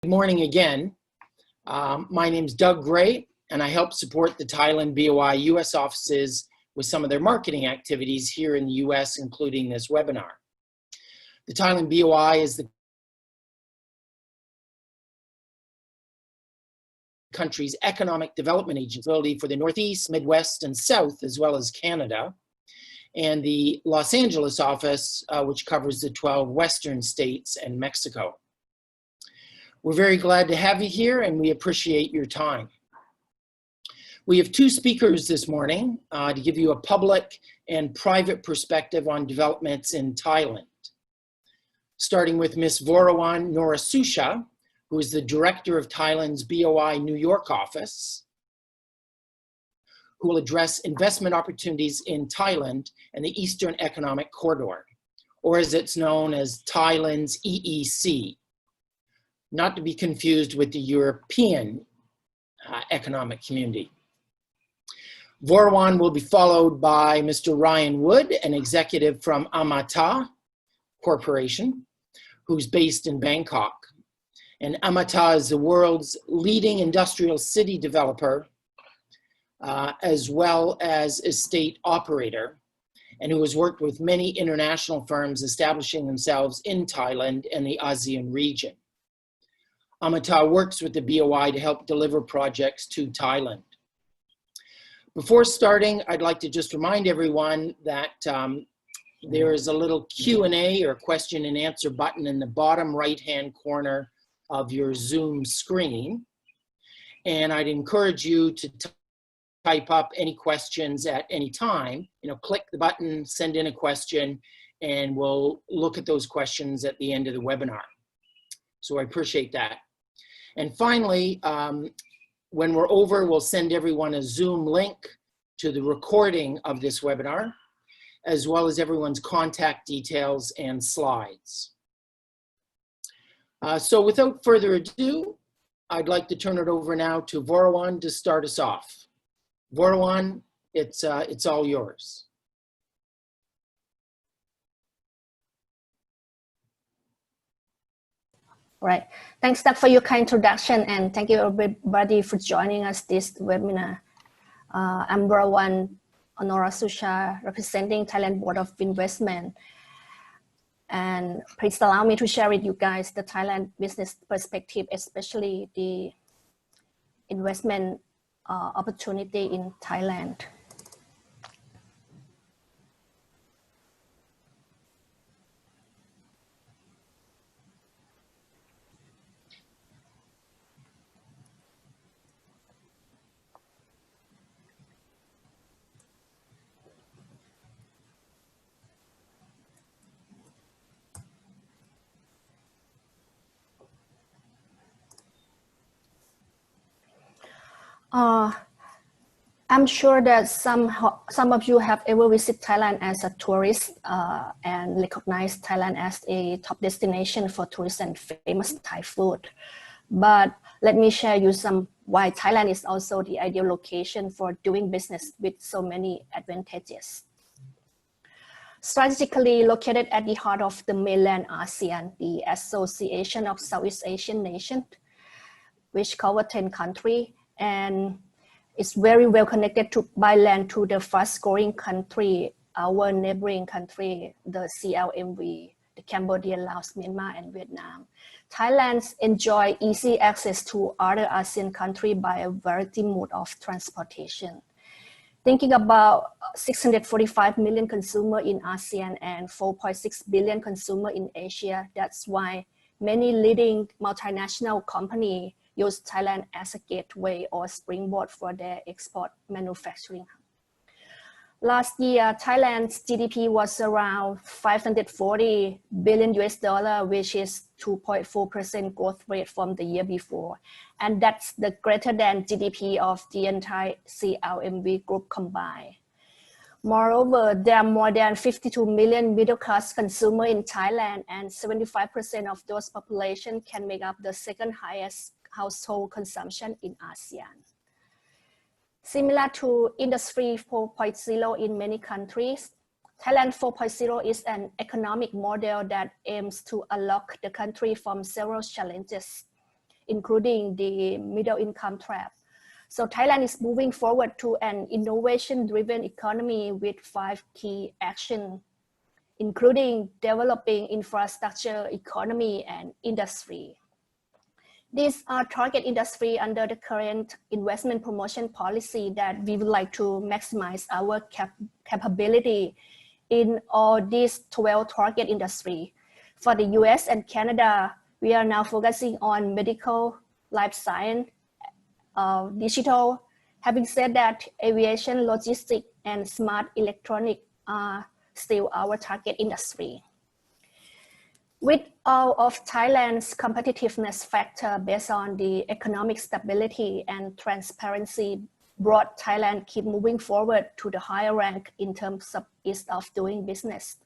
Good morning again. My name is Doug Gray, and I help support the Thailand BOI US offices with some of their marketing activities here in the US, including this webinar. The Thailand BOI is the country's economic development agency for the Northeast, Midwest, and South, as well as Canada, and the Los Angeles office, which covers the 12 Western states and Mexico. We're very glad to have you here, and we appreciate your time. We have two speakers this morning to give you a public and private perspective on developments in Thailand. Starting with Ms. Vorawan Norasusha, who is the director of Thailand's BOI New York office, who will address investment opportunities in Thailand and the Eastern Economic Corridor, or as it's known as Thailand's EEC. Not to be confused with the European Economic Community. Vorawan will be followed by Mr. Ryan Wood, an executive from Amata Corporation, who's based in Bangkok. And Amata is the world's leading industrial city developer, as well as estate operator, and who has worked with many international firms establishing themselves in Thailand and the ASEAN region. Amata works with the BOI to help deliver projects to Thailand. Before starting, I'd like to just remind everyone that there is a little Q&A or question and answer button in the bottom right-hand corner of your Zoom screen. And I'd encourage you to type up any questions at any time. Click the button, send in a question, and we'll look at those questions at the end of the webinar. So I appreciate that. And finally, when we're over, we'll send everyone a Zoom link to the recording of this webinar, as well as everyone's contact details and slides. So without further ado, I'd like to turn it over now to Vorawan to start us off. Vorawan, it's all yours. Right. Thanks, Doug, for your kind introduction, and thank you everybody for joining us this webinar. I'm Vorawan Norasusha, representing Thailand Board of Investment. And please allow me to share with you guys the Thailand business perspective, especially the investment opportunity in Thailand. I'm sure that some of you have ever visited Thailand as a tourist and recognize Thailand as a top destination for tourists and famous Thai food. But let me share you some why Thailand is also the ideal location for doing business with so many advantages. Strategically located at the heart of the mainland ASEAN, the Association of Southeast Asian Nations, which covers 10 countries, and it's very well connected by land to the fast-growing country, our neighboring country, the CLMV, the Cambodia, Laos, Myanmar, and Vietnam. Thailand enjoys easy access to other ASEAN countries by a variety mode of transportation. Thinking about 645 million consumers in ASEAN and 4.6 billion consumers in Asia, that's why many leading multinational companies use Thailand as a gateway or springboard for their export manufacturing. Last year, Thailand's GDP was around 540 billion US dollar, which is 2.4% growth rate from the year before. And that's the greater than GDP of the entire CLMV group combined. Moreover, there are more than 52 million middle-class consumers in Thailand, and 75% of those population can make up the second highest household consumption in ASEAN. Similar to Industry 4.0 in many countries, Thailand 4.0 is an economic model that aims to unlock the country from several challenges. including the middle income trap. So Thailand is moving forward to an innovation-driven economy with 5 key actions, including developing infrastructure, economy, and industry. These are target industry under the current investment promotion policy that we would like to maximize our capability in all these 12 target industry. For the US and Canada, we are now focusing on medical, life science, digital. Having said that, aviation, logistics, and smart electronic are still our target industry. With all of Thailand's competitiveness factor based on the economic stability and transparency brought Thailand keep moving forward to the higher rank in terms of ease of doing business.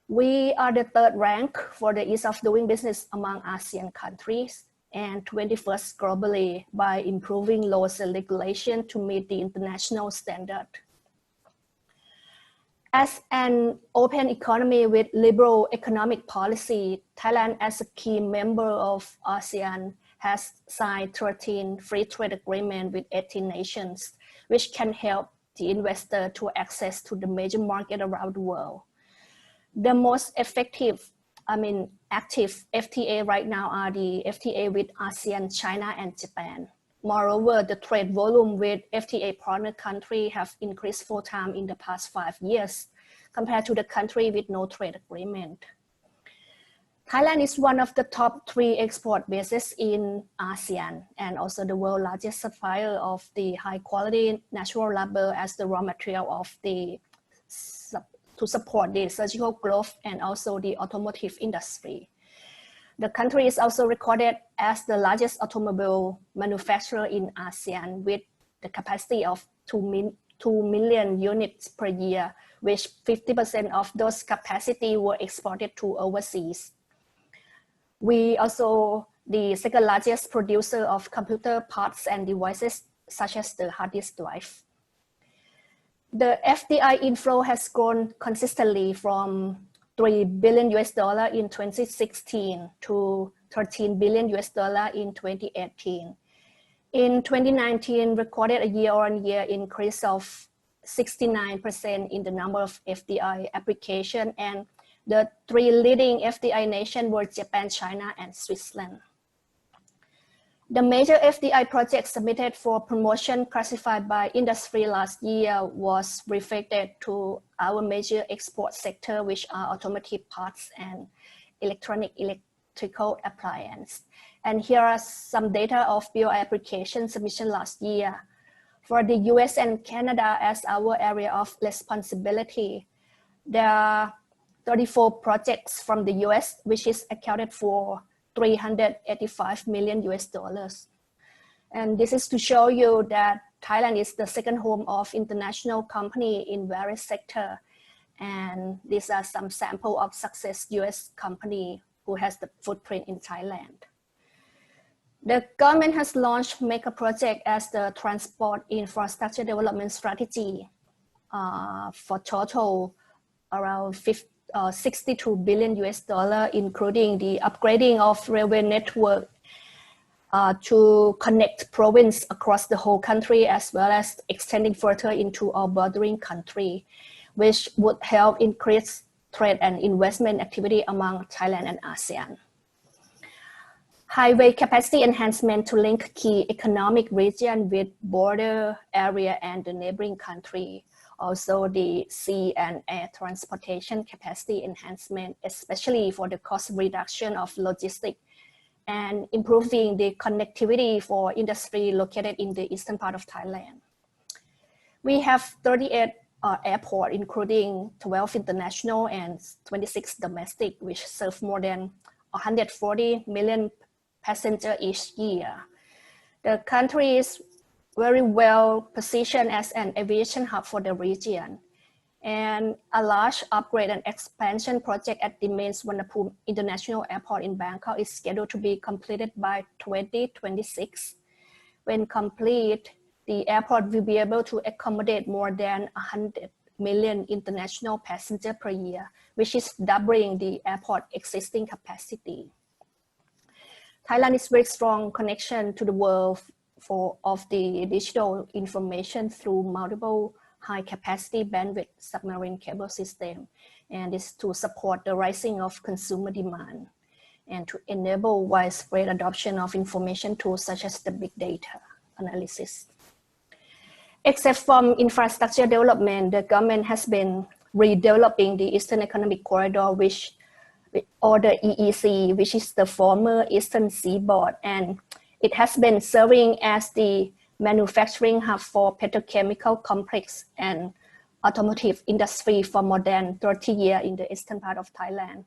We are the 3rd rank for the ease of doing business among ASEAN countries and 21st globally by improving laws and regulation to meet the international standard. As an open economy with liberal economic policy, Thailand as a key member of ASEAN has signed 13 free trade agreements with 18 nations, which can help the investor to access to the major market around the world. The most active FTA right now are the FTA with ASEAN, China, and Japan. Moreover, the trade volume with FTA partner country have increased 4 times in the past 5 years compared to the country with no trade agreement. Thailand is one of the top 3 export bases in ASEAN and also the world's largest supplier of the high quality natural rubber as the raw material of to support the surgical glove and also the automotive industry. The country is also recorded as the largest automobile manufacturer in ASEAN with the capacity of 2 million units per year, which 50% of those capacity were exported to overseas. We also the 2nd largest producer of computer parts and devices such as the hard disk drive. The FDI inflow has grown consistently from $3 billion in 2016 to $13 billion in 2018. In 2019, recorded a year-on-year increase of 69% in the number of FDI application, and the 3 leading FDI nations were Japan, China, and Switzerland. The major FDI project submitted for promotion classified by industry last year was reflected to our major export sector, which are automotive parts and electrical appliance. And here are some data of BOI application submission last year. For the US and Canada as our area of responsibility, there are 34 projects from the US, which is accounted for $385 million. And this is to show you that Thailand is the 2nd home of international company in various sectors. And these are some sample of success US company who has the footprint in Thailand. The government has launched Mega Project as the transport infrastructure development strategy for total around $62 billion, including the upgrading of railway network to connect province across the whole country, as well as extending further into our bordering country, which would help increase trade and investment activity among Thailand and ASEAN. Highway capacity enhancement to link key economic region with border area and the neighboring country. Also the sea and air transportation capacity enhancement, especially for the cost reduction of logistics and improving the connectivity for industry located in the eastern part of Thailand. We have 38 airports, including 12 international and 26 domestic, which serve more than 140 million passengers each year. The country is very well positioned as an aviation hub for the region. And a large upgrade and expansion project at the main Suvarnabhumi International Airport in Bangkok is scheduled to be completed by 2026. When complete, the airport will be able to accommodate more than 100 million international passengers per year, which is doubling the airport existing capacity. Thailand is very strong connection to the world of the digital information through multiple high capacity bandwidth submarine cable system, and is to support the rising of consumer demand and to enable widespread adoption of information tools such as the big data analysis. Except from infrastructure development, the government has been redeveloping the Eastern Economic Corridor, or the EEC, which is the former Eastern Seaboard, and it has been serving as the manufacturing hub for petrochemical complex and automotive industry for more than 30 years in the eastern part of Thailand.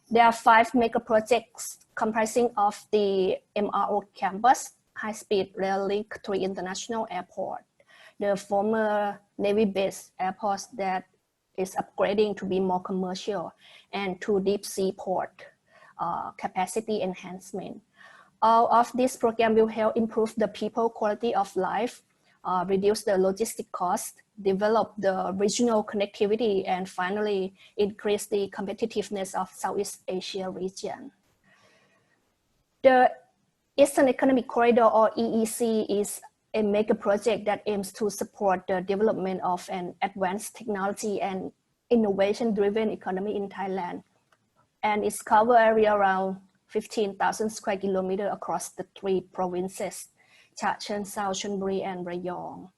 There are 5 mega projects comprising of the MRO campus, high-speed rail link to international airport, the former Navy base airport that is upgrading to be more commercial, and 2 deep sea port capacity enhancement. All of this program will help improve the people quality of life, reduce the logistic cost, develop the regional connectivity, and finally increase the competitiveness of Southeast Asia region. The Eastern Economic Corridor, or EEC, is a mega project that aims to support the development of an advanced technology and innovation-driven economy in Thailand. And its cover area around 15,000 square kilometers across the 3 provinces, Cha Chen Sao, Chonburi, and Rayong.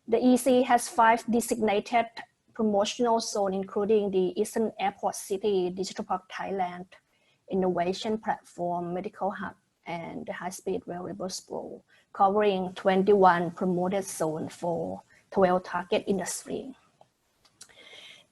The EEC has 5 designated promotional zones, including the Eastern Airport City, Digital Park Thailand, Innovation Platform, Medical Hub, and the High-Speed Rail River covering 21 promoted zones for 12 target industry.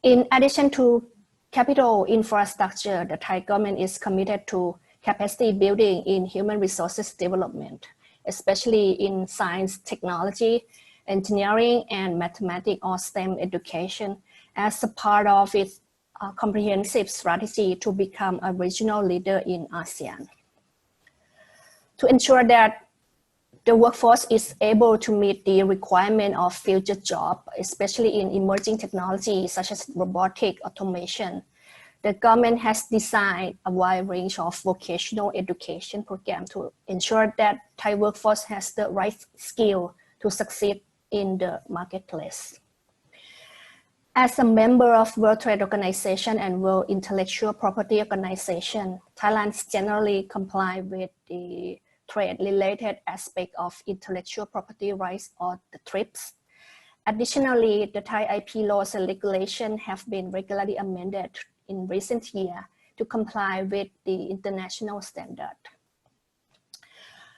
In addition to capital infrastructure, the Thai government is committed to capacity building in human resources development, especially in science, technology, engineering, and mathematics or STEM education as a part of its comprehensive strategy to become a regional leader in ASEAN. To ensure that the workforce is able to meet the requirement of future jobs, especially in emerging technologies such as robotic automation, the government has designed a wide range of vocational education programs to ensure that Thai workforce has the right skill to succeed in the marketplace. As a member of World Trade Organization and World Intellectual Property Organization, Thailand generally complies with the trade-related aspect of intellectual property rights, or the TRIPS. Additionally, the Thai IP laws and regulations have been regularly amended in recent years to comply with the international standard.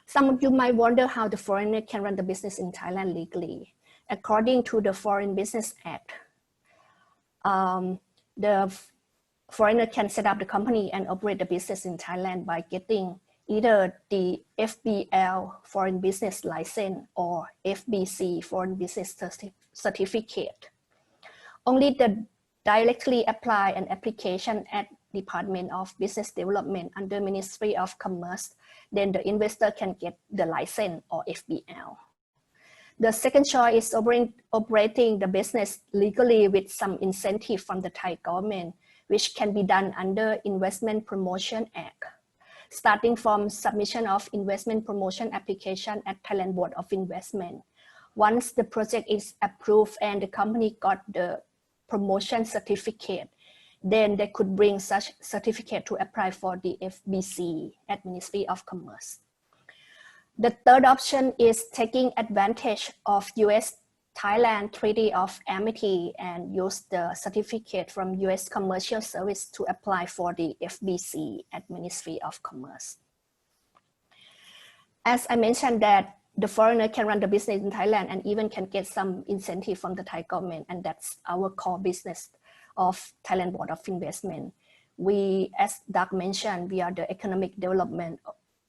Some of you might wonder how the foreigner can run the business in Thailand legally. According to the Foreign Business Act, the foreigner can set up the company and operate the business in Thailand by getting either the FBL, Foreign Business License, or FBC, Foreign Business Certificate. Only the directly apply an application at Department of Business Development under Ministry of Commerce, then the investor can get the license, or FBL. The second choice is operating the business legally with some incentive from the Thai government, which can be done under Investment Promotion Act. Starting from submission of investment promotion application at Thailand Board of Investment. Once the project is approved and the company got the promotion certificate, then they could bring such certificate to apply for the FBC at Ministry of Commerce. The third option is taking advantage of US-Thailand Treaty of Amity and use the certificate from US Commercial Service to apply for the FBC at Ministry of Commerce. As I mentioned that the foreigner can run the business in Thailand and even can get some incentive from the Thai government, and that's our core business of Thailand Board of Investment. We, as Doug mentioned, we are the economic development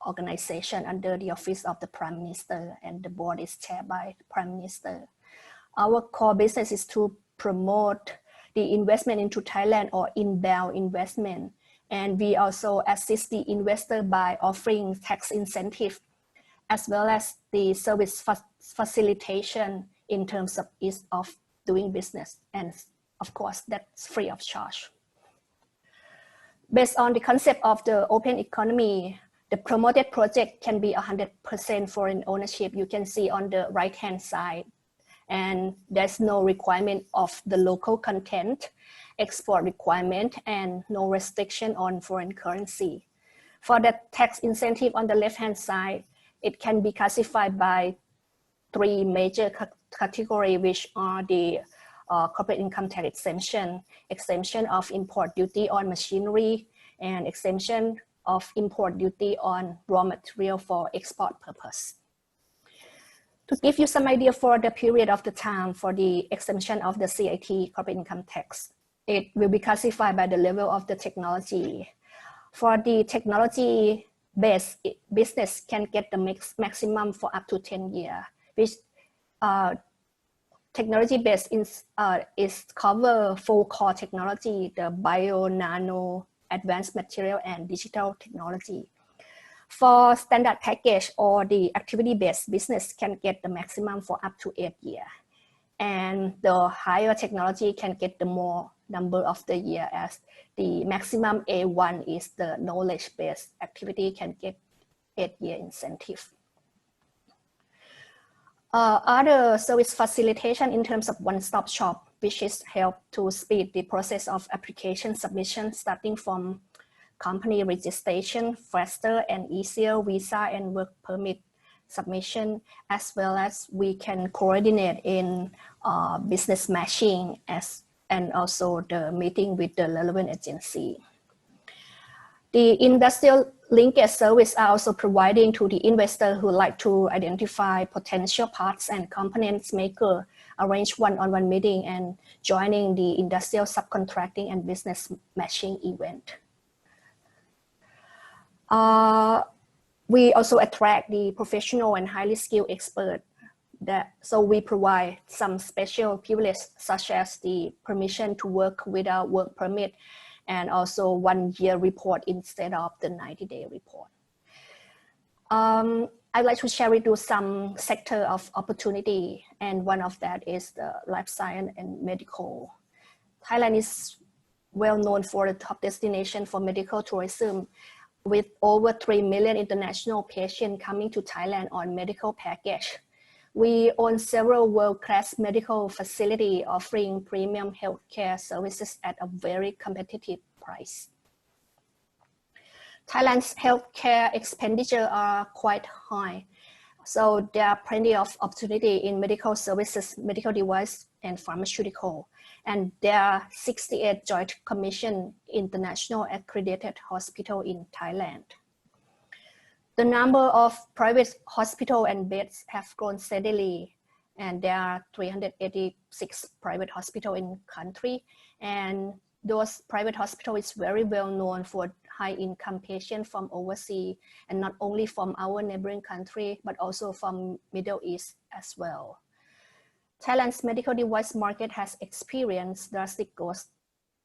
organization under the office of the Prime Minister, and the board is chaired by the Prime Minister. Our core business is to promote the investment into Thailand, or inbound investment. And we also assist the investor by offering tax incentive, as well as the service facilitation in terms of ease of doing business. And of course, that's free of charge. Based on the concept of the open economy, The promoted project can be 100% foreign ownership. You can see on the right-hand side. And there's no requirement of the local content, export requirement, and no restriction on foreign currency. For the tax incentive on the left-hand side, it can be classified by 3 major categories, which are the corporate income tax exemption, exemption of import duty on machinery, and exemption of import duty on raw material for export purpose. To give you some idea for the period of the time for the exemption of the CIT, corporate income tax, it will be classified by the level of the technology. For the technology-based business can get the maximum for up to 10 years, which technology-based is cover 4 core technology, the bio, nano, advanced material, and digital technology. For standard package or the activity-based business can get the maximum for up to 8 years. And the higher technology can get the more number of the year, as the maximum A1 is the knowledge-based activity can get 8-year incentive. Other service facilitation in terms of one-stop shop, which is help to speed the process of application submission, starting from company registration faster and easier, visa and work permit submission, as well as we can coordinate in business matching and also the meeting with the relevant agency. The industrial linkage service are also providing to the investor who like to identify potential parts and components maker, arrange one-on-one meeting and joining the industrial subcontracting and business matching event. We also attract the professional and highly skilled expert. So we provide some special privileges such as the permission to work without work permit and also 1-year report instead of the 90-day report. I'd like to share with you some sector of opportunity, and one of that is the life science and medical. Thailand is well known for the top destination for medical tourism, with over 3 million international patients coming to Thailand on medical package. We own several world-class medical facilities offering premium healthcare services at a very competitive price. Thailand's healthcare expenditure are quite high, so there are plenty of opportunity in medical services, medical device, and pharmaceutical. And there are 68 Joint Commission international accredited hospital in Thailand. The number of private hospital and beds have grown steadily, and there are 386 private hospital in country. And those private hospital is very well known for high income patients from overseas, and not only from our neighboring country, but also from Middle East as well. Thailand's medical device market has experienced drastic growth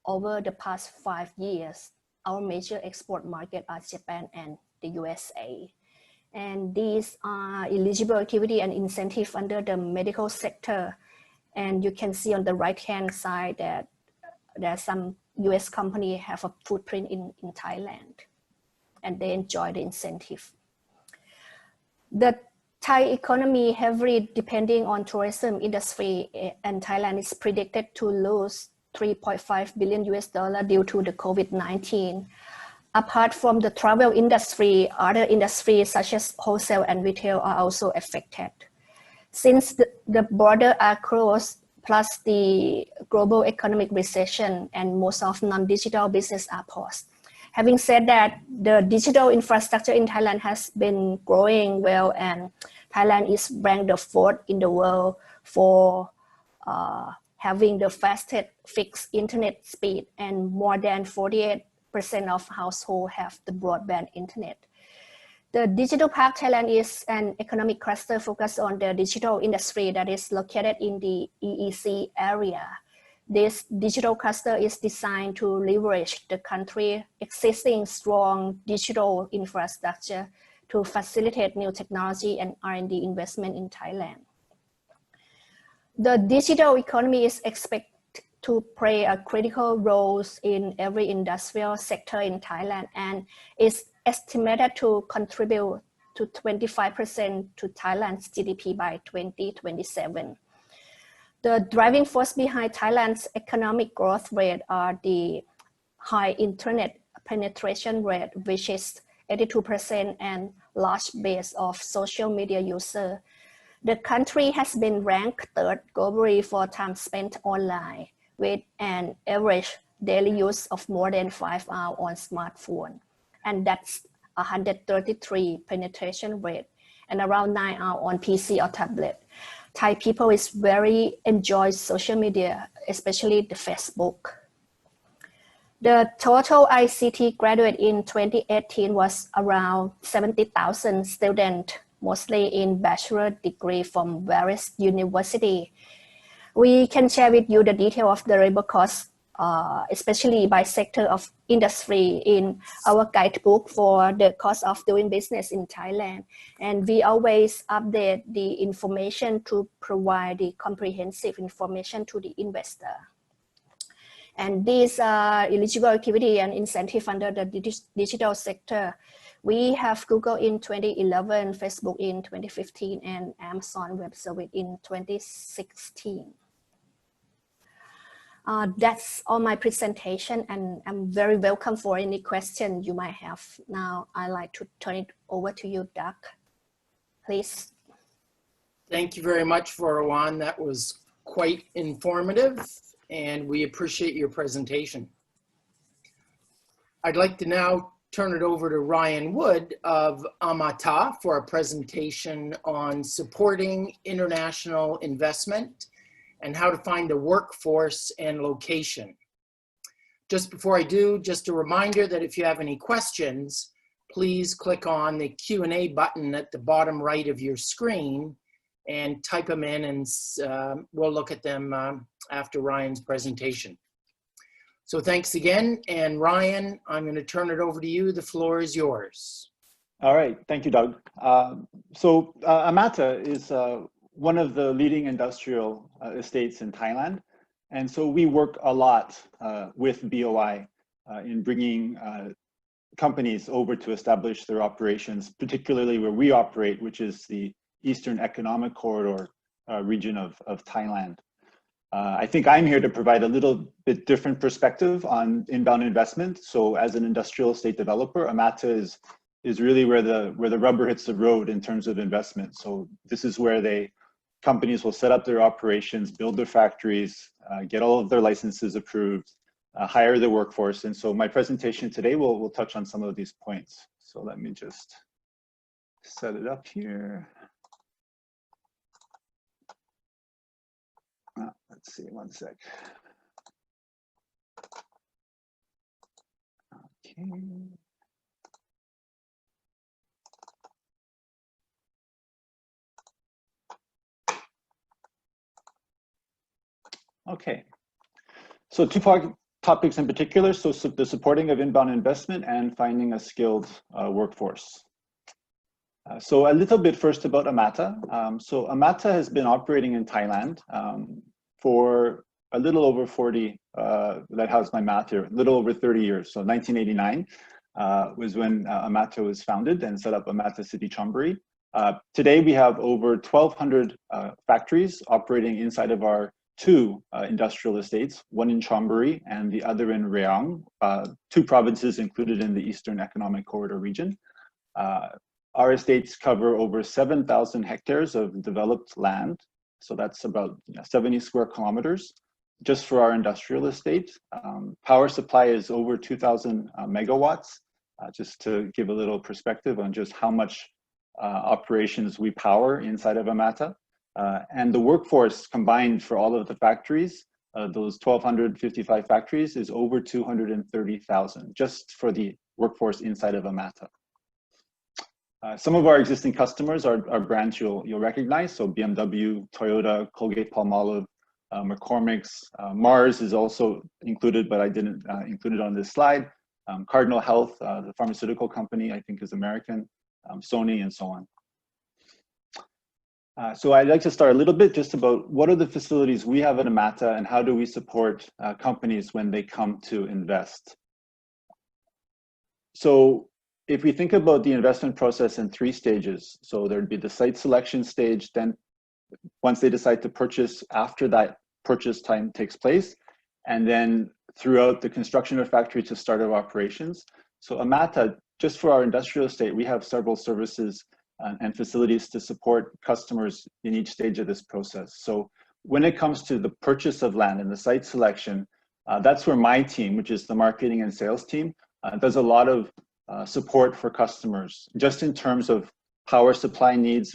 over the past 5 years. Our major export market are Japan and the USA. And these are eligible activity and incentive under the medical sector. And you can see on the right-hand side that there are some US companies have a footprint in Thailand, and they enjoy the incentive. The Thai economy heavily depending on tourism industry, and Thailand is predicted to lose $3.5 billion due to the COVID-19. Apart from the travel industry, other industries such as wholesale and retail are also affected. Since the borders are closed, plus the global economic recession, and most of non-digital business are paused. Having said that, the digital infrastructure in Thailand has been growing well, and Thailand is ranked the 4th in the world for having the fastest fixed internet speed, and more than 48% of households have the broadband internet. The Digital Park Thailand is an economic cluster focused on the digital industry that is located in the EEC area. This digital cluster is designed to leverage the country's existing strong digital infrastructure to facilitate new technology and R&D investment in Thailand. The digital economy is expected to play a critical role in every industrial sector in Thailand, and is estimated to contribute to 25% to Thailand's GDP by 2027. The driving force behind Thailand's economic growth rate are the high internet penetration rate, which is 82%, and large base of social media users. The country has been ranked third globally for time spent online, with an average daily use of more than 5 hours on smartphone, and that's 133 penetration rate, and around 9 hours on PC or tablet. Thai people is very enjoy social media, especially the Facebook. The total ICT graduate in 2018 was around 70,000 students, mostly in bachelor degree from various universities. We can share with you the detail of the labor cost, especially by sector of industry in our guidebook for the cost of doing business in Thailand. And we always update the information to provide the comprehensive information to the investor. And these are eligible activity and incentive under the digital sector. We have Google in 2011, Facebook in 2015, and Amazon Web Service in 2016. That's all my presentation, and I'm very welcome for any question you might have. Now I'd like to turn it over to you, Doug. Please. Thank you very much, Varawan. That was quite informative, and we appreciate your presentation. I'd like to now turn it over to Ryan Wood of Amata for a presentation on supporting international investment and how to find a workforce and location. Just before I do, just a reminder that if you have any questions, please click on the Q&A button at the bottom right of your screen and type them in, and we'll look at them after Ryan's presentation. So thanks again, and Ryan, I'm going to turn it over to you. The floor is yours. All right, thank you, Doug. Amata is one of the leading industrial estates in Thailand. And so we work a lot with BOI in bringing companies over to establish their operations, particularly where we operate, which is the Eastern Economic Corridor region of Thailand. I think I'm here to provide a little bit different perspective on inbound investment. So as an industrial estate developer, Amata is really where the rubber hits the road in terms of investment. So this is where companies will set up their operations, build their factories, get all of their licenses approved, hire the workforce. And so my presentation today will touch on some of these points. So let me just set it up here. Let's see, one sec. Okay. Okay, so two topics in particular. So the supporting of inbound investment and finding a skilled workforce. So a little bit first about Amata. So Amata has been operating in Thailand for a little over 40, that has my math here, a little over 30 years. So 1989 was when Amata was founded and set up Amata City Chonburi. Today we have over 1,200 factories operating inside of our two industrial estates, one in Chonburi and the other in Rayong, two provinces included in the Eastern Economic Corridor region. Our estates cover over 7,000 hectares of developed land. So that's about 70 square kilometers just for our industrial estate. Power supply is over 2,000 megawatts, just to give a little perspective on just how much operations we power inside of Amata. And the workforce combined for all of the factories, those 1,255 factories, is over 230,000 just for the workforce inside of Amata. Some of our existing customers are brands you'll recognize. So BMW, Toyota, Colgate-Palmolive, McCormick's, Mars is also included, but I didn't include it on this slide. Cardinal Health, the pharmaceutical company, I think is American, Sony, and so on. So I'd like to start a little bit just about what are the facilities we have at Amata and how do we support companies when they come to invest. So if we think about the investment process in 3 stages, so there'd be the site selection stage, then once they decide to purchase, after that purchase time takes place, and then throughout the construction of factory to start of operations. So Amata, just for our industrial estate, we have several services and facilities to support customers in each stage of this process. So when it comes to the purchase of land and the site selection, that's where my team, which is the marketing and sales team, does a lot of support for customers, just in terms of power supply needs,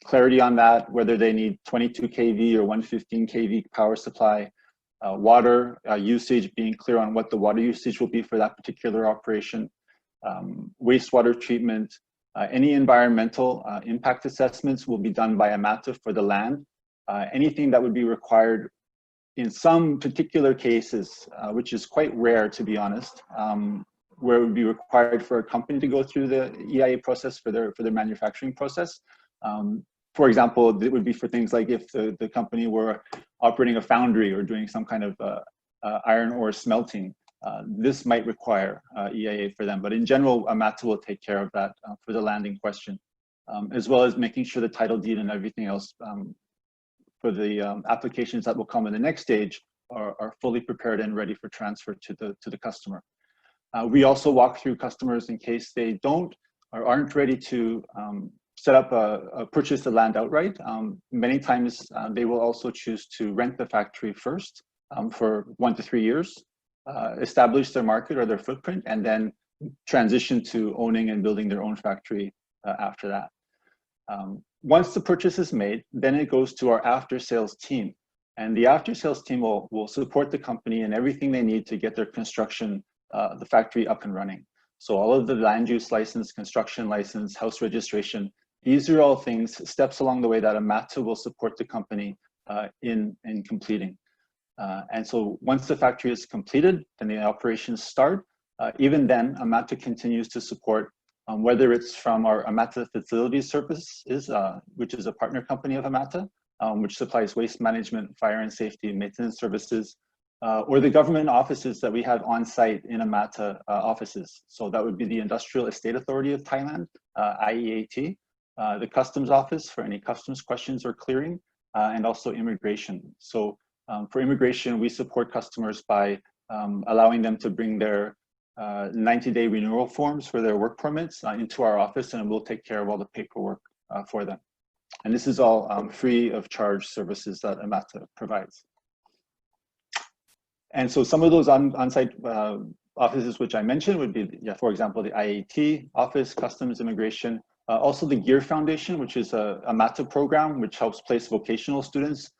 clarity on that, whether they need 22 kV or 115 kV power supply, water usage, being clear on what the water usage will be for that particular operation, wastewater treatment, any environmental impact assessments will be done by Amata for the land. Anything that would be required in some particular cases, which is quite rare to be honest, where it would be required for a company to go through the EIA process for their manufacturing process. For example, it would be for things like if the company were operating a foundry or doing some kind of iron ore smelting, this might require EIA for them. But in general, Amata will take care of that for the land in question, as well as making sure the title deed and everything else for the applications that will come in the next stage are fully prepared and ready for transfer to the customer. We also walk through customers in case they don't or aren't ready to set up purchase the land outright. Many times they will also choose to rent the factory first for 1 to 3 years, establish their market or their footprint, and then transition to owning and building their own factory after that. Once the purchase is made, then it goes to our after sales team. And the after sales team will support the company in everything they need to get their construction, the factory up and running. So all of the land use license, construction license, house registration, these are all things, steps along the way that Amata will support the company in completing. And so once the factory is completed, then the operations start. Even then, Amata continues to support, whether it's from our Amata Facilities Services, which is a partner company of Amata, which supplies waste management, fire and safety, and maintenance services, or the government offices that we have on site in Amata offices. So that would be the Industrial Estate Authority of Thailand, IEAT, the Customs Office for any customs questions or clearing, and also immigration. So for immigration, we support customers by allowing them to bring their 90-day renewal forms for their work permits into our office, and we'll take care of all the paperwork for them. And this is all free of charge services that Amata provides. And so some of those on-site offices which I mentioned would be, for example, the IAT office, Customs, Immigration, also the GEAR Foundation, which is a Amata program which helps place vocational students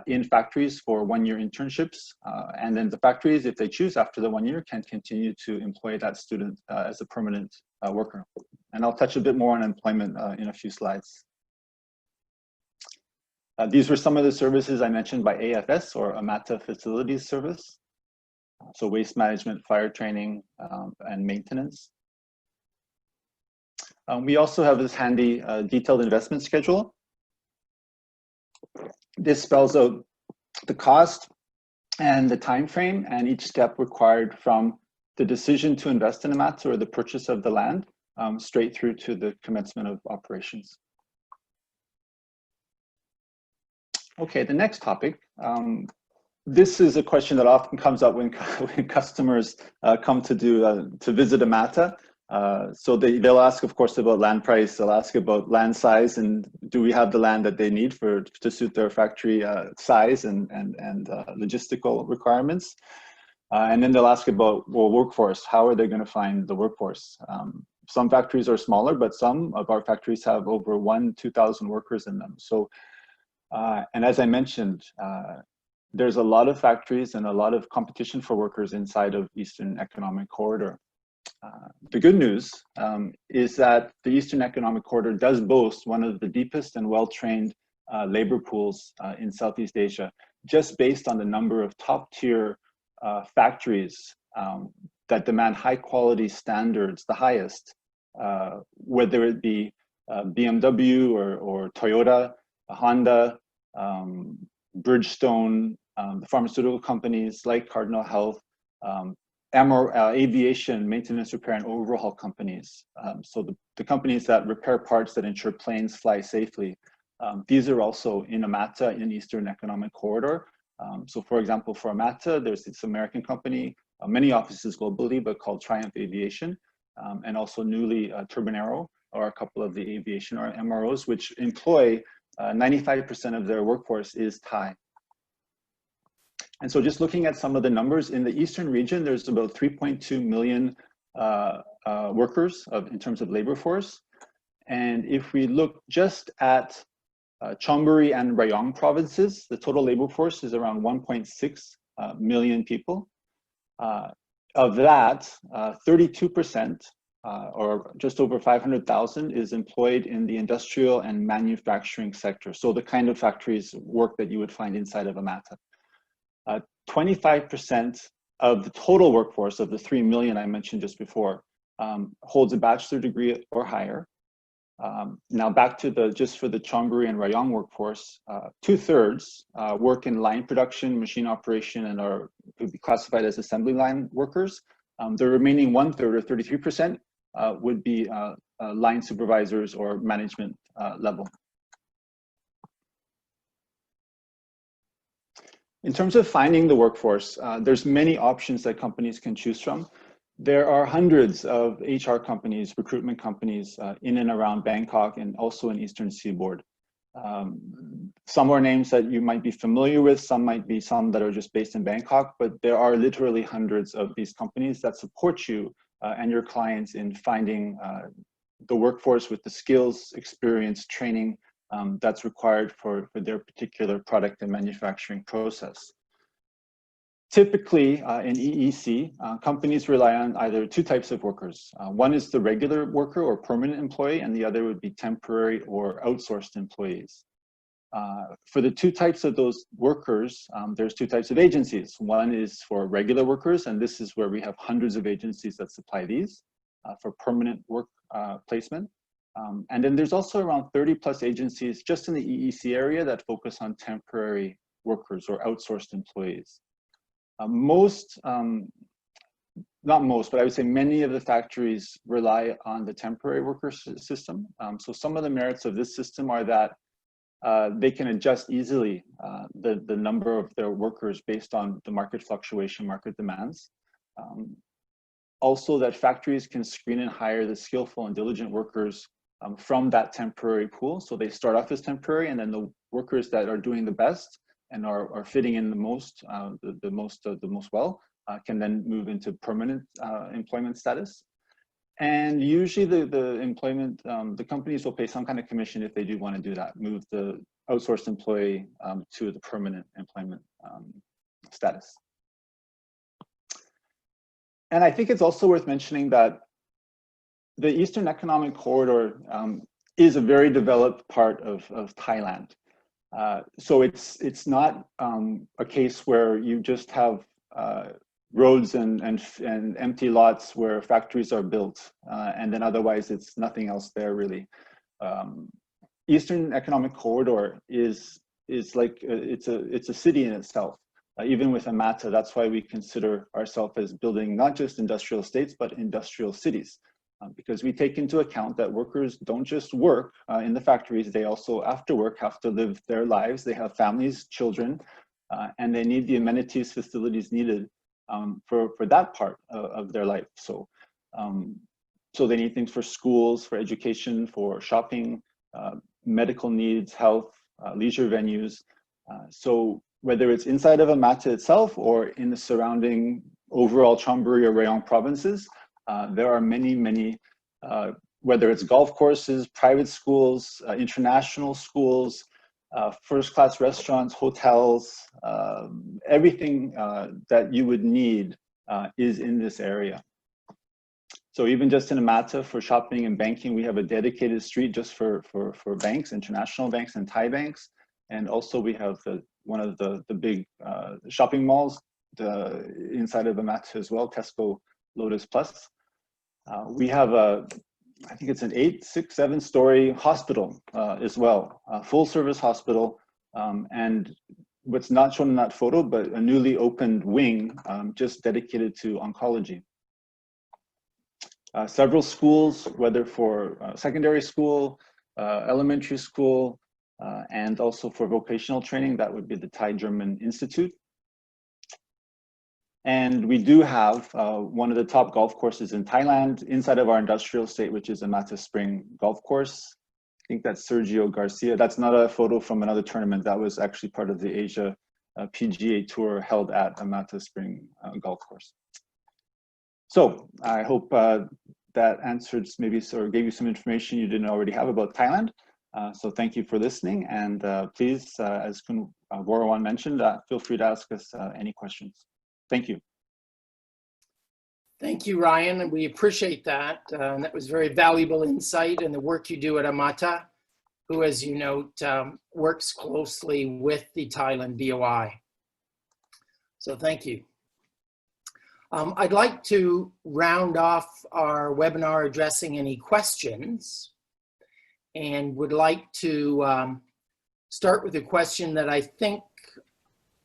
in factories for 1-year internships. And then the factories, if they choose after the 1 year, can continue to employ that student as a permanent worker. And I'll touch a bit more on employment in a few slides. These were some of the services I mentioned by AFS, or Amata Facilities Service. So waste management, fire training, and maintenance. We also have this handy detailed investment schedule. This spells out the cost and the time frame and each step required from the decision to invest in Amata or the purchase of the land straight through to the commencement of operations. Okay, the next topic. This is a question that often comes up when customers come to visit Amata. So they'll ask, of course, about land price. They'll ask about land size and do we have the land that they need to suit their factory size and logistical requirements. And then they'll ask about, well, workforce. How are they going to find the workforce? Some factories are smaller, but some of our factories have over 2,000 workers in them. So, and as I mentioned, there's a lot of factories and a lot of competition for workers inside of Eastern Economic Corridor. The good news is that the Eastern Economic Corridor does boast one of the deepest and well-trained labor pools in Southeast Asia, just based on the number of top-tier factories that demand high-quality standards, the highest, whether it be BMW or Toyota, Honda, Bridgestone, the pharmaceutical companies like Cardinal Health, aviation, maintenance, repair, and overhaul companies. So the companies that repair parts that ensure planes fly safely. These are also in Amata in Eastern Economic Corridor. So for example, for Amata, there's this American company, many offices globally, but called Triumph Aviation, and also newly Turbonero, or a couple of the aviation or MROs, which employ 95% of their workforce is Thai. And so just looking at some of the numbers, in the Eastern region, there's about 3.2 million workers in terms of labor force. And if we look just at Chonburi and Rayong provinces, the total labor force is around 1.6 million people. Of that, 32%, or just over 500,000, is employed in the industrial and manufacturing sector. So the kind of factories work that you would find inside of Amata. 25% of the total workforce of the 3 million I mentioned just before holds a bachelor degree or higher. Now back to just for the Chonburi and Rayong workforce, 2/3 work in line production, machine operation, and could be classified as assembly line workers. The remaining 1/3 or 33% would be line supervisors or management level. In terms of finding the workforce, there's many options that companies can choose from. There are hundreds of HR companies, recruitment companies in and around Bangkok and also in Eastern Seaboard. Some are names that you might be familiar with, some might be some that are just based in Bangkok, but there are literally hundreds of these companies that support you and your clients in finding the workforce with the skills, experience, training that's required for their particular product and manufacturing process. Typically, in EEC, companies rely on either two types of workers. One is the regular worker or permanent employee, and the other would be temporary or outsourced employees. For the two types of those workers, there's two types of agencies. One is for regular workers, and this is where we have hundreds of agencies that supply these for permanent work placement. And then there's also around 30+ agencies just in the EEC area that focus on temporary workers or outsourced employees. Not most, but I would say many of the factories rely on the temporary worker system. So some of the merits of this system are that they can adjust easily the number of their workers based on the market fluctuation, market demands. Also that factories can screen and hire the skillful and diligent workers from that temporary pool. So they start off as temporary, and then the workers that are doing the best and are fitting in the most well can then move into permanent employment status. And usually the companies will pay some kind of commission if they do want to do that, move the outsourced employee to the permanent employment status. And I think it's also worth mentioning that the Eastern Economic Corridor is a very developed part of Thailand. So it's not a case where you just have roads and empty lots where factories are built, and then otherwise it's nothing else there really. Eastern Economic Corridor is like it's a city in itself. Even with Amata, that's why we consider ourselves as building not just industrial estates but industrial cities, because we take into account that workers don't just work in the factories, they also after work have to live their lives, they have families, children, and they need the amenities, facilities needed for that part of their life. So they need things for schools, for education, for shopping, medical needs, health, leisure venues. So whether it's inside of Amata itself or in the surrounding overall Chonburi or Rayong provinces, there are many, whether it's golf courses, private schools, international schools, first-class restaurants, hotels, everything that you would need is in this area. So even just in Amata for shopping and banking, we have a dedicated street just for banks, international banks and Thai banks. And also we have one of the big shopping malls inside of Amata as well, Tesco Lotus Plus. We have I think it's an 7-story hospital as well, a full service hospital. And what's not shown in that photo, but a newly opened wing just dedicated to oncology. Several schools, whether for secondary school, elementary school, and also for vocational training, that would be the Thai German Institute. And we do have one of the top golf courses in Thailand inside of our industrial estate, which is Amata Spring Golf Course. I think that's Sergio Garcia. That's not a photo from another tournament. That was actually part of the Asia PGA Tour held at Amata Spring Golf Course. So I hope that answered maybe or gave you some information you didn't already have about Thailand. So thank you for listening. And please, as Kun Vorowan mentioned, feel free to ask us any questions. Thank you. Thank you, Ryan, and we appreciate that. That was very valuable insight in the work you do at Amata, who, as you note, works closely with the Thailand BOI. So thank you. I'd like to round off our webinar addressing any questions, and would like to start with a question that I think,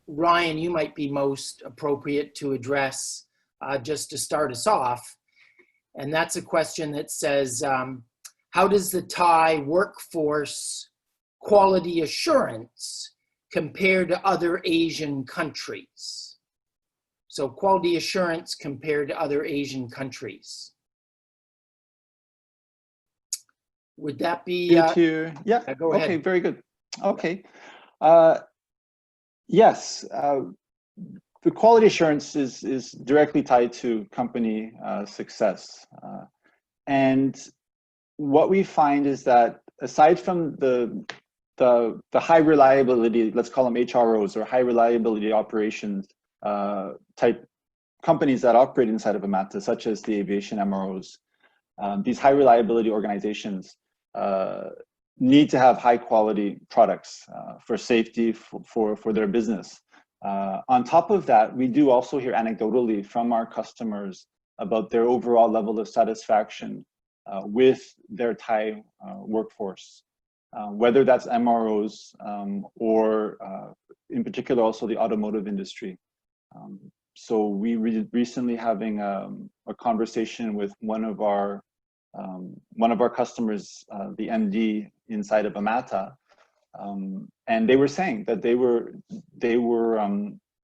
Ryan, you might be most appropriate to address just to start us off. And that's a question that says, how does the Thai workforce quality assurance compare to other Asian countries? So quality assurance compared to other Asian countries. Would that be? Yeah, go ahead. Okay, very good. Okay. Yes, the quality assurance is directly tied to company success. And what we find is that aside from the high reliability, let's call them HROs or high reliability operations type companies that operate inside of Amata, such as the aviation MROs, these high reliability organizations need to have high quality products for safety for their business. On top of that, we do also hear anecdotally from our customers about their overall level of satisfaction with their Thai workforce, whether that's MROs or in particular also the automotive industry. So we recently having a conversation with one of our customers, the MD inside of Amata, and they were saying that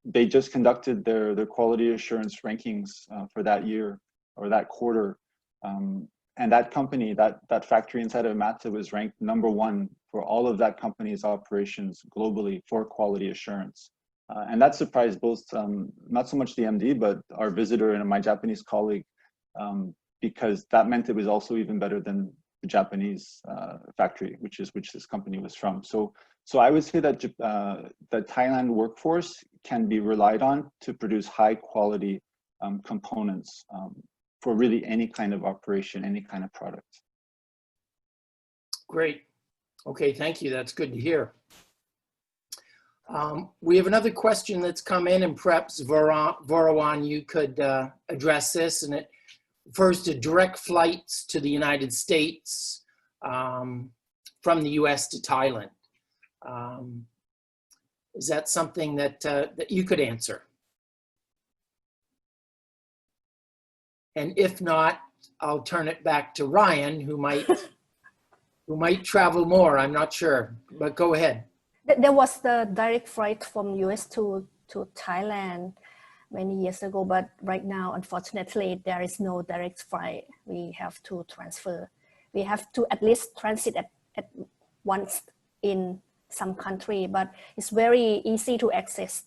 they just conducted their quality assurance rankings for that year or that quarter, and that company, that factory inside of Amata was ranked #1 for all of that company's operations globally for quality assurance. And that surprised both not so much the MD but our visitor and my Japanese colleague, because that meant it was also even better than the Japanese factory, which this company was from. So I would say that the Thailand workforce can be relied on to produce high quality components for really any kind of operation, any kind of product. Great. Okay, thank you. That's good to hear. We have another question that's come in, and perhaps Vorowan, you could address this, and it refers to direct flights to the United States from the US to Thailand. Is that something that you could answer? And if not, I'll turn it back to Ryan, who might travel more. I'm not sure, but go ahead. There was the direct flight from US to Thailand many years ago, but right now, unfortunately, there is no direct flight. We have to transfer. We have to at least transit at once in some country, but it's very easy to access.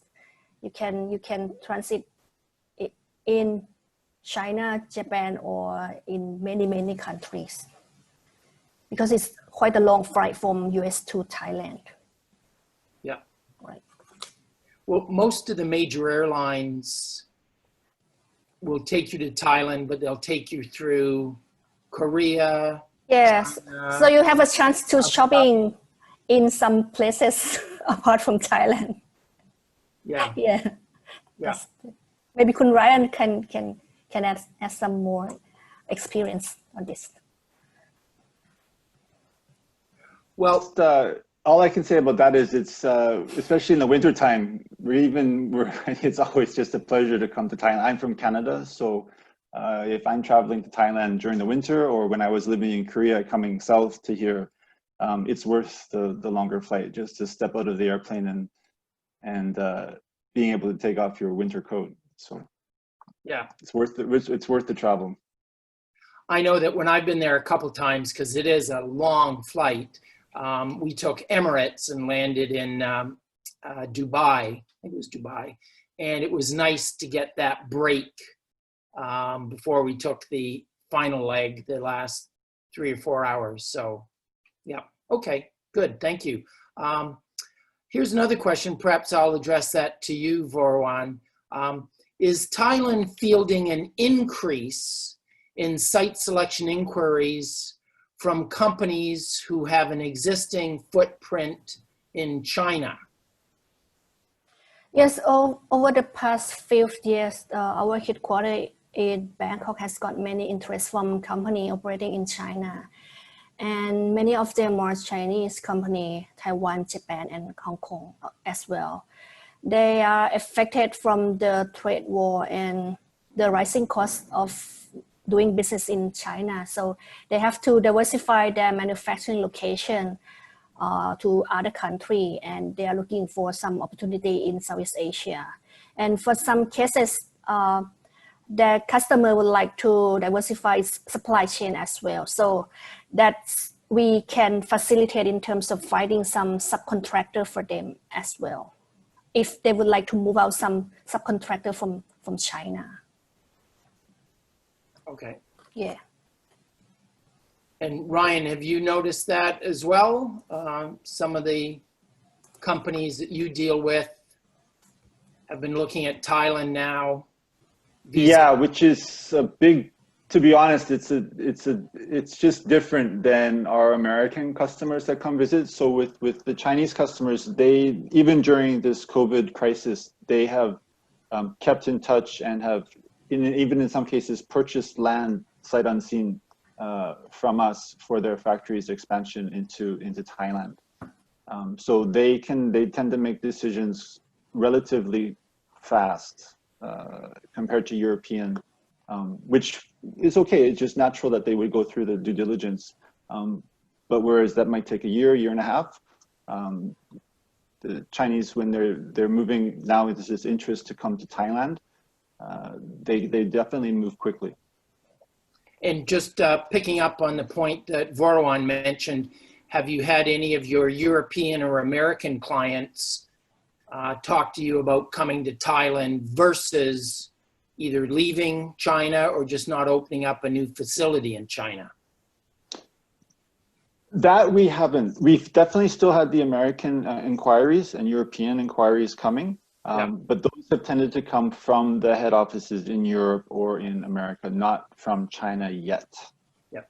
You can transit in China, Japan, or in many countries, because it's quite a long flight from US to Thailand. Yeah. Right. Well, most of the major airlines will take you to Thailand, but they'll take you through Korea. Yes. China, so you have a chance to shopping in some places apart from Thailand. Yeah. Yeah. Yeah. Maybe Kun Ryan can add some more experience on this. Well, all I can say about that is it's especially in the wintertime, it's always just a pleasure to come to Thailand. I'm from Canada, so if I'm traveling to Thailand during the winter or when I was living in Korea coming south to here, it's worth the longer flight just to step out of the airplane and being able to take off your winter coat. So yeah, it's worth the travel. I know that when I've been there a couple times, because it is a long flight, we took Emirates and landed in Dubai. I think it was Dubai. And it was nice to get that break before we took the final leg, the last 3 or 4 hours. So, yeah, okay, good, thank you. Here's another question, perhaps I'll address that to you, Vorwan. Is Thailand fielding an increase in site selection inquiries from companies who have an existing footprint in China? Yes, over the past few years, our headquarters in Bangkok has got many interest from companies operating in China. And many of them are Chinese companies, Taiwan, Japan, and Hong Kong as well. They are affected from the trade war and the rising cost of doing business in China. So they have to diversify their manufacturing location to other countries, and they are looking for some opportunity in Southeast Asia. And for some cases, the customer would like to diversify supply chain as well. So that's we can facilitate in terms of finding some subcontractor for them as well, if they would like to move out some subcontractor from China. Okay. Yeah. And Ryan, have you noticed that as well? Some of the companies that you deal with have been looking at Thailand now. Yeah, which is a big, to be honest, it's just different than our American customers that come visit. So with the Chinese customers, they, even during this COVID crisis, they have kept in touch and have, even in some cases, purchased land sight unseen from us for their factories expansion into Thailand. So they tend to make decisions relatively fast compared to European, which is okay. It's just natural that they would go through the due diligence. But whereas that might take a year and a half, the Chinese, when they're moving now with this interest to come to Thailand, they definitely move quickly. And just picking up on the point that Vorwan mentioned, have you had any of your European or American clients talk to you about coming to Thailand versus either leaving China or just not opening up a new facility in China? That we haven't. We've definitely still had the American inquiries and European inquiries coming, but those have tended to come from the head offices in Europe or in America, not from China yet. Yep.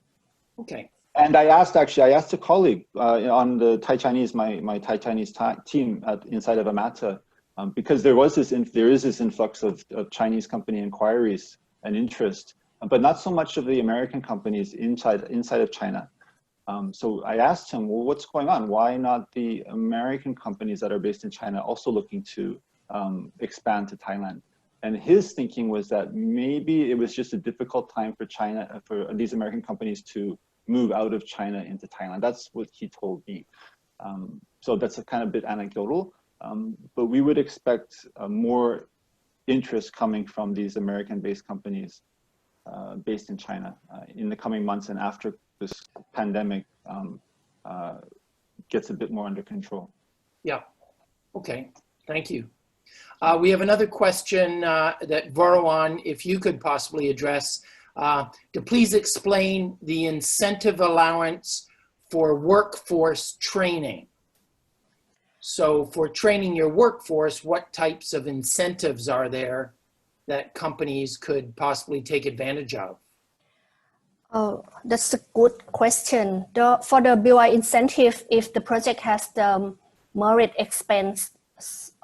Okay. And I asked a colleague on the Thai-Chinese, my Thai-Chinese team inside of Amata, because there is this influx of Chinese company inquiries and interest, but not so much of the American companies inside of China. So I asked him, well, what's going on? Why not the American companies that are based in China also looking to expand to Thailand? And his thinking was that maybe it was just a difficult time for China, for these American companies to move out of China into Thailand. That's what he told me. So that's a kind of bit anecdotal, but we would expect more interest coming from these American-based companies based in China in the coming months and after this pandemic gets a bit more under control. Yeah, okay, thank you. We have another question that Vorwan, if you could possibly address, to please explain the incentive allowance for workforce training. So for training your workforce, what types of incentives are there that companies could possibly take advantage of? Oh, that's a good question. For the BOI incentive, if the project has the merit expense,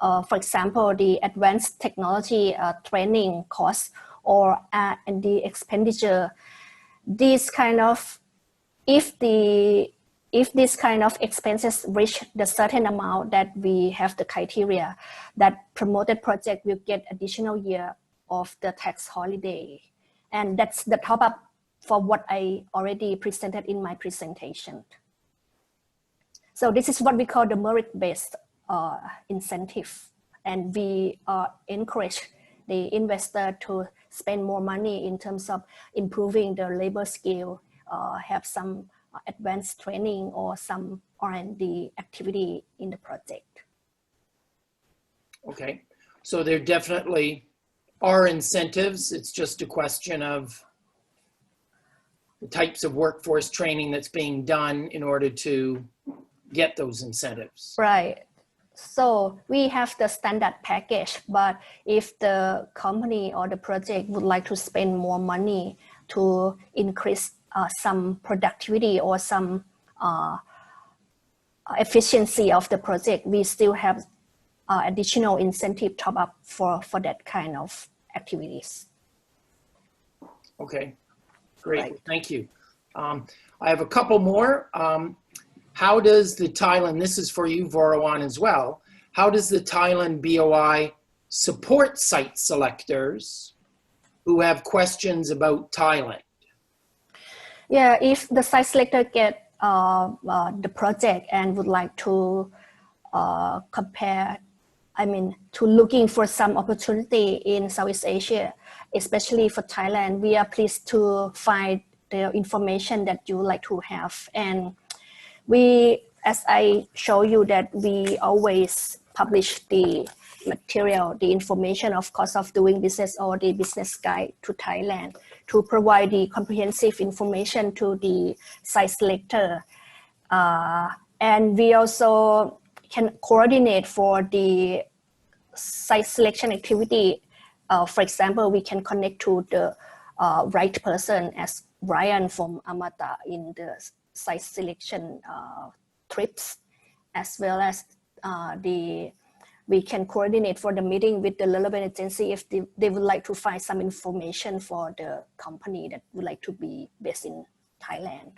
for example, the advanced technology training costs or R&D expenditure, these kind of, if the if this kind of expenses reach the certain amount that we have the criteria, that promoted project will get additional year of the tax holiday. And that's the top up for what I already presented in my presentation. So this is what we call the merit-based incentive. And we encourage the investor to spend more money in terms of improving their labor skill, have some advanced training or some R&D activity in the project. Okay, so there definitely are incentives. It's just a question of the types of workforce training that's being done in order to get those incentives. Right. So we have the standard package, but if the company or the project would like to spend more money to increase some productivity or some efficiency of the project, we still have additional incentive top up for that kind of activities. Okay, great, Right. thank you. I have a couple more. How does the Thailand, this is for you, Vorowan, as well, how does the Thailand BOI support site selectors who have questions about Thailand? Yeah, if the site selector get the project and would like to compare, to looking for some opportunity in Southeast Asia, especially for Thailand, we are pleased to find the information that you like to have. And we, as I show you, that we always publish the material, the information of cost of doing business or the business guide to Thailand to provide the comprehensive information to the site selector. And we also can coordinate for the site selection activity. For example, we can connect to the right person as Brian from Amata in the site selection trips, as well as we can coordinate for the meeting with the relevant agency if they would like to find some information for the company that would like to be based in Thailand.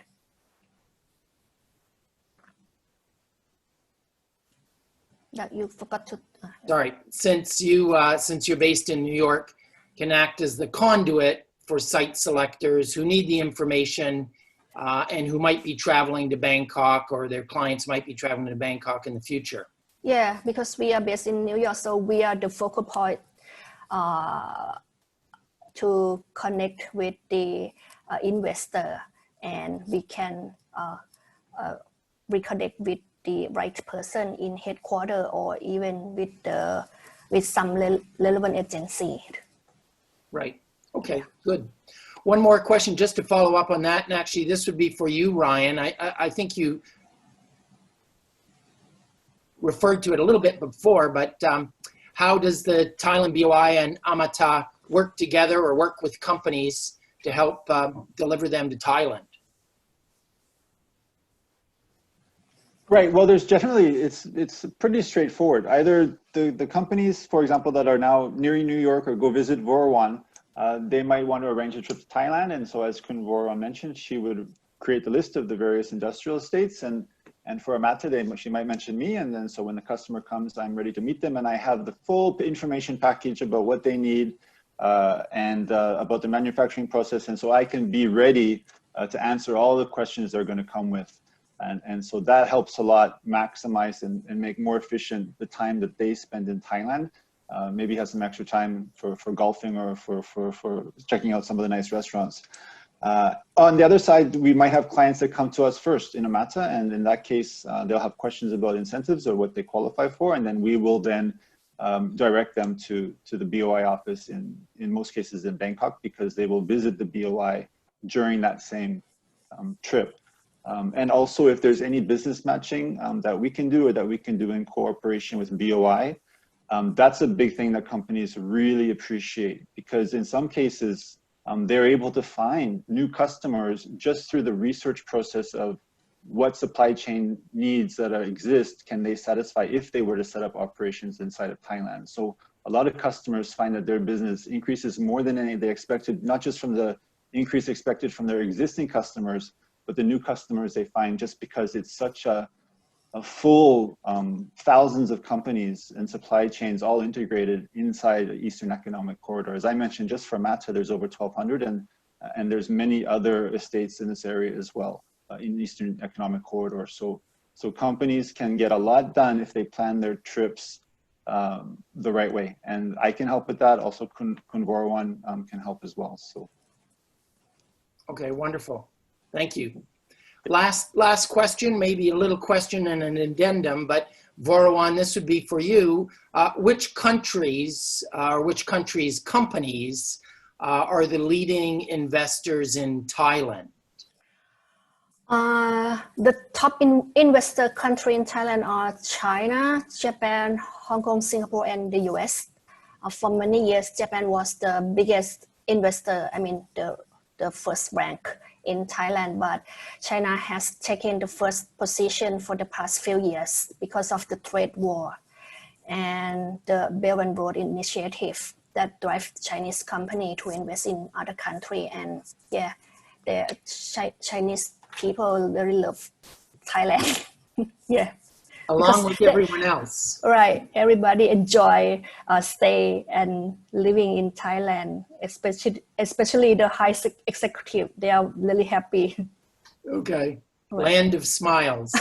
That you forgot to. Sorry, since you're based in New York, can act as the conduit for site selectors who need the information and who might be traveling to Bangkok, or their clients might be traveling to Bangkok in the future. Yeah, because we are based in New York, so we are the focal point to connect with the investor, and we can reconnect with the right person in headquarters or even with some relevant agency. Right. Okay, good. One more question just to follow up on that, and actually this would be for you, Ryan. I think you referred to it a little bit before, but how does the Thailand BOI and Amata work together or work with companies to help deliver them to Thailand? Right. Well, there's generally, it's pretty straightforward. Either the companies, for example, that are now near New York or go visit Vorowan, they might want to arrange a trip to Thailand. And so as Kun Vorowan mentioned, she would create the list of the various industrial estates. And for Amata, she might mention me. And then so when the customer comes, I'm ready to meet them. And I have the full information package about what they need and about the manufacturing process. And so I can be ready to answer all the questions they're going to come with. And so that helps a lot maximize and make more efficient the time that they spend in Thailand. Maybe have some extra time for golfing or for checking out some of the nice restaurants. On the other side, we might have clients that come to us first in Amata, and in that case, they'll have questions about incentives or what they qualify for, and then we will then direct them to the BOI office in most cases in Bangkok, because they will visit the BOI during that same trip. And also, if there's any business matching that we can do or that we can do in cooperation with BOI, that's a big thing that companies really appreciate, because in some cases, they're able to find new customers just through the research process of what supply chain needs that exist can they satisfy if they were to set up operations inside of Thailand. So a lot of customers find that their business increases more than they expected, not just from the increase expected from their existing customers, but the new customers they find, just because it's such a full thousands of companies and supply chains all integrated inside the Eastern Economic Corridor. As I mentioned, just for Amata, there's over 1,200, and there's many other estates in this area as well in the Eastern Economic Corridor. So companies can get a lot done if they plan their trips the right way, and I can help with that. Also, Kun Vorowan can help as well. So, okay, wonderful, thank you. Last question, maybe a little question and an addendum, but Vorowan, this would be for you. Which countries companies are the leading investors in Thailand? The top investor country in Thailand are China, Japan, Hong Kong, Singapore, and the US. For many years, Japan was the biggest investor, I mean, the first rank in Thailand, but China has taken the first position for the past few years because of the trade war and the Belt and Road Initiative that drive Chinese company to invest in other country. And yeah, the Chinese people really love Thailand. Yeah. Along with everyone else. Right. Everybody enjoy stay and living in Thailand, especially the high executive. They are really happy. Okay. Right. Land of smiles.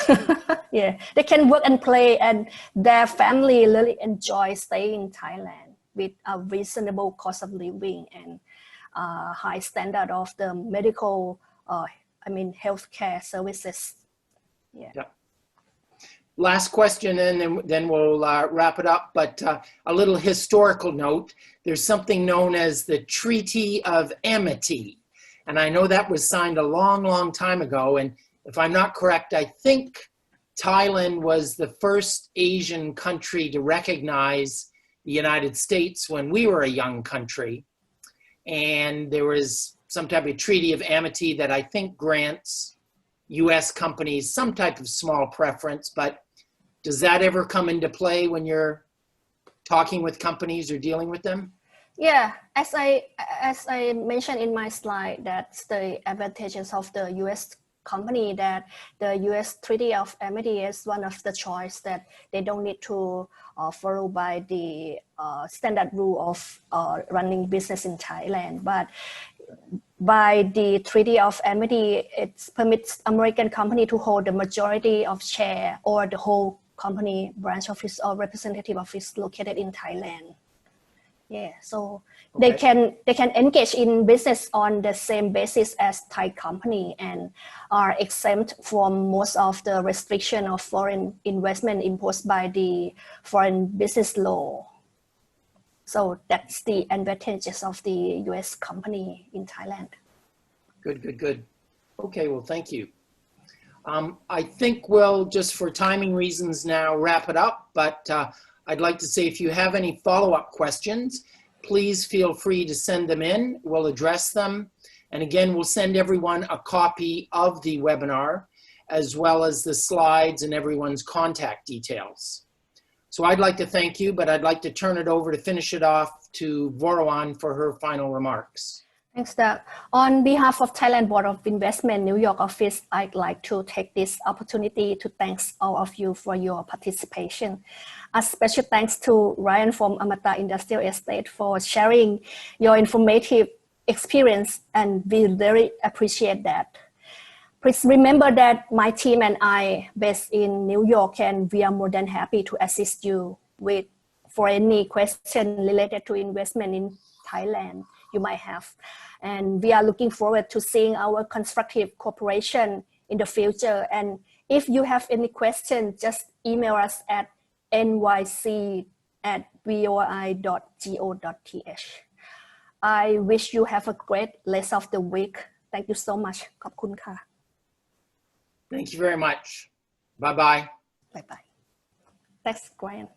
Yeah. They can work and play, and their family really enjoy staying in Thailand with a reasonable cost of living and high standard of the medical, healthcare services. Yeah. Yeah. Last question, and then we'll wrap it up, but a little historical note. There's something known as the Treaty of Amiti. And I know that was signed a long, long time ago. And if I'm not correct, I think Thailand was the first Asian country to recognize the United States when we were a young country. And there was some type of Treaty of Amity that I think grants US companies some type of small preference, but does that ever come into play when you're talking with companies or dealing with them? Yeah, as I mentioned in my slide, that's the advantages of the US company, that the US Treaty of Amity is one of the choice that they don't need to follow by the standard rule of running business in Thailand. But by the Treaty of Amity, it permits American company to hold the majority of share or the whole company branch office or representative office located in Thailand. Yeah, so okay. they can engage in business on the same basis as Thai company and are exempt from most of the restriction of foreign investment imposed by the foreign business law. So that's the advantages of the US company in Thailand. Good, good, good. Okay, well, thank you. I think we'll, just for timing reasons now, wrap it up, but I'd like to say if you have any follow-up questions, please feel free to send them in. We'll address them. And again, we'll send everyone a copy of the webinar, as well as the slides and everyone's contact details. So I'd like to thank you, but I'd like to turn it over to finish it off to Vorowan for her final remarks. Thanks, Doug. On behalf of Thailand Board of Investment New York office, I'd like to take this opportunity to thank all of you for your participation. A special thanks to Ryan from Amata Industrial Estate for sharing your informative experience, and we very appreciate that. Please remember that my team and I based in New York, and we are more than happy to assist you for any question related to investment in Thailand you might have. And we are looking forward to seeing our constructive cooperation in the future. And if you have any questions, just email us at nyc@boi.go.th. I wish you have a great rest of the week. Thank you so much. ขอบคุณค่ะ Thank you very much. Bye-bye. Bye-bye. Thanks, Brian.